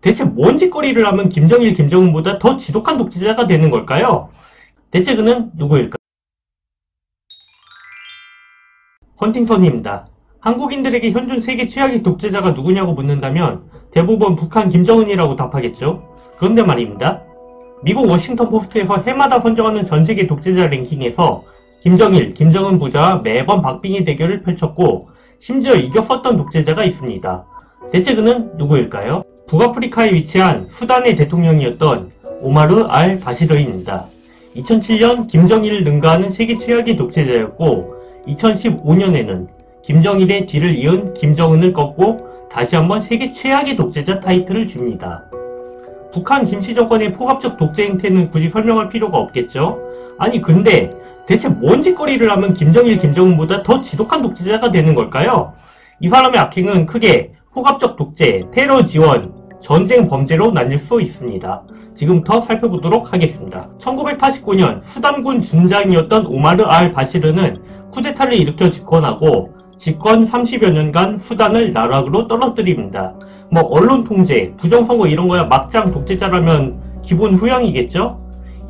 대체 뭔 짓거리를 하면 김정일, 김정은보다 더 지독한 독재자가 되는 걸까요? 대체 그는 누구일까요? 헌팅턴입니다. 한국인들에게 현존 세계 최악의 독재자가 누구냐고 묻는다면 대부분 북한 김정은이라고 답하겠죠. 그런데 말입니다. 미국 워싱턴 포스트에서 해마다 선정하는 전세계 독재자 랭킹에서 김정일, 김정은 부자와 매번 박빙의 대결을 펼쳤고 심지어 이겼었던 독재자가 있습니다. 대체 그는 누구일까요? 북아프리카에 위치한 수단의 대통령이었던 오마르 알 바시르입니다. 2007년 김정일을 능가하는 세계 최악의 독재자였고 2015년에는 김정일의 뒤를 이은 김정은을 꺾고 다시 한번 세계 최악의 독재자 타이틀을 줍니다. 북한 김씨 정권의 포갑적 독재 행태는 굳이 설명할 필요가 없겠죠? 아니 근데 대체 뭔 짓거리를 하면 김정일, 김정은보다 더 지독한 독재자가 되는 걸까요? 이 사람의 악행은 크게 포갑적 독재, 테러 지원, 전쟁 범죄로 나뉠 수 있습니다. 지금부터 살펴보도록 하겠습니다. 1989년 수단군 준장이었던 오마르 알 바시르는 쿠데타를 일으켜 집권하고 집권 30여 년간 수단을 나락으로 떨어뜨립니다. 뭐 언론 통제, 부정선거 이런 거야 막장 독재자라면 기본 후양이겠죠?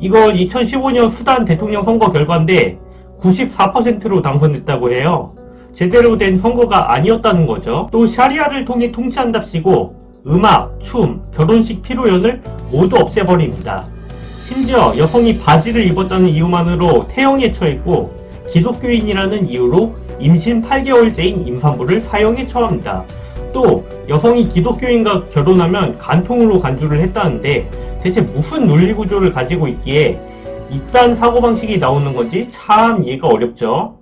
이거 2015년 수단 대통령 선거 결과인데 94%로 당선됐다고 해요. 제대로 된 선거가 아니었다는 거죠. 또 샤리아를 통해 통치한답시고 음악, 춤, 결혼식 피로연을 모두 없애버립니다. 심지어 여성이 바지를 입었다는 이유만으로 태형에 처했고 기독교인이라는 이유로 임신 8개월째인 임산부를 사형에 처합니다. 또 여성이 기독교인과 결혼하면 간통으로 간주를 했다는데 대체 무슨 논리구조를 가지고 있기에 이딴 사고방식이 나오는 건지 참 이해가 어렵죠.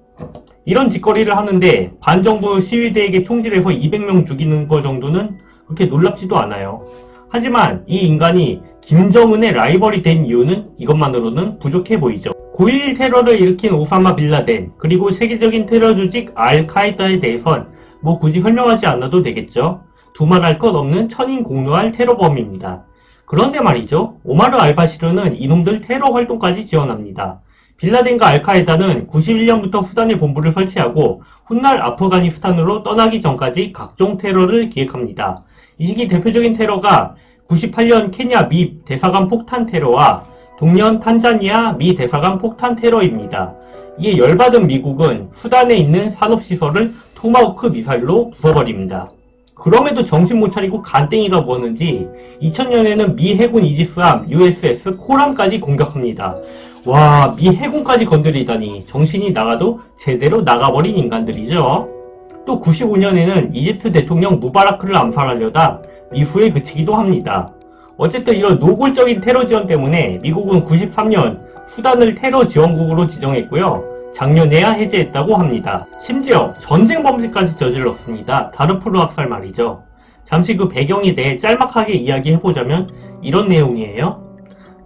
이런 짓거리를 하는데 반정부 시위대에게 총질해서 200명 죽이는 거 정도는 그렇게 놀랍지도 않아요. 하지만 이 인간이 김정은의 라이벌이 된 이유는 이것만으로는 부족해 보이죠. 9.11 테러를 일으킨 오사마 빌라덴 그리고 세계적인 테러 조직 알카에다에 대해선 뭐 굳이 설명하지 않아도 되겠죠. 두말할 것 없는 천인공노할 테러범입니다. 그런데 말이죠. 오마르 알바시르는 이놈들 테러 활동까지 지원합니다. 빌라덴과 알카에다는 91년부터 수단에 본부를 설치하고 훗날 아프가니스탄으로 떠나기 전까지 각종 테러를 기획합니다. 이 시기 대표적인 테러가 98년 케냐 미 대사관 폭탄 테러와 동년 탄자니아 미 대사관 폭탄 테러입니다. 이에 열받은 미국은 수단에 있는 산업시설을 토마호크 미사일로 부숴버립니다. 그럼에도 정신 못 차리고 간땡이가 뭐는지 2000년에는 미 해군 이지스함 USS 코람까지 공격합니다. 와, 미 해군까지 건드리다니 정신이 나가도 제대로 나가버린 인간들이죠. 또 95년에는 이집트 대통령 무바라크를 암살하려다 미후에 그치기도 합니다. 어쨌든 이런 노골적인 테러 지원 때문에 미국은 93년 수단을 테러 지원국으로 지정했고요. 작년에야 해제했다고 합니다. 심지어 전쟁 범죄까지 저질렀습니다. 다르푸르 학살 말이죠. 잠시 그 배경에 대해 짤막하게 이야기해보자면 이런 내용이에요.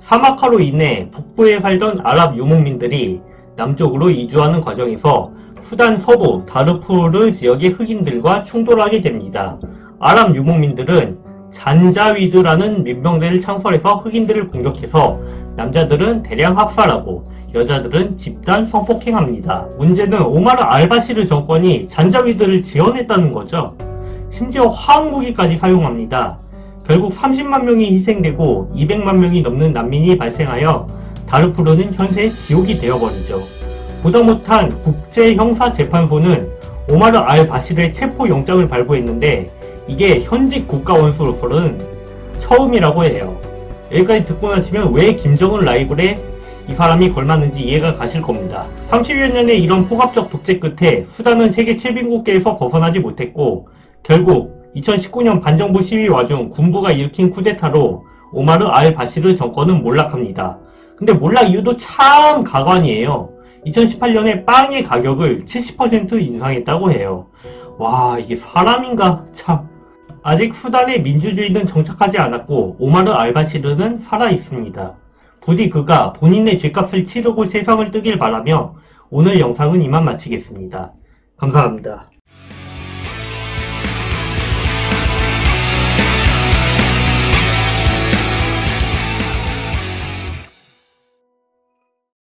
사막화로 인해 북부에 살던 아랍 유목민들이 남쪽으로 이주하는 과정에서 수단 서부 다르푸르 지역의 흑인들과 충돌하게 됩니다. 아랍 유목민들은 잔자위드라는 민병대를 창설해서 흑인들을 공격해서 남자들은 대량 학살하고 여자들은 집단 성폭행합니다. 문제는 오마르 알바시르 정권이 잔자위드를 지원했다는 거죠. 심지어 화학무기까지 사용합니다. 결국 30만 명이 희생되고 200만 명이 넘는 난민이 발생하여 다르푸르는 현재 지옥이 되어버리죠. 보다 못한 국제형사재판소는 오마르 알바시르의 체포영장을 발부했는데 이게 현직 국가원수로서는 처음이라고 해요. 여기까지 듣고 나시면 왜 김정은 라이벌에 이 사람이 걸맞는지 이해가 가실 겁니다. 30여 년의 이런 포갑적 독재 끝에 수단은 세계 7빈국계에서 벗어나지 못했고 결국 2019년 반정부 시위 와중 군부가 일으킨 쿠데타로 오마르 알 바시르 정권은 몰락합니다. 근데 몰락 이유도 참 가관이에요. 2018년에 빵의 가격을 70% 인상했다고 해요. 와, 이게 사람인가 참. 아직 수단의 민주주의는 정착하지 않았고 오마르 알바시르는 살아있습니다. 부디 그가 본인의 죗값을 치르고 세상을 뜨길 바라며 오늘 영상은 이만 마치겠습니다. 감사합니다.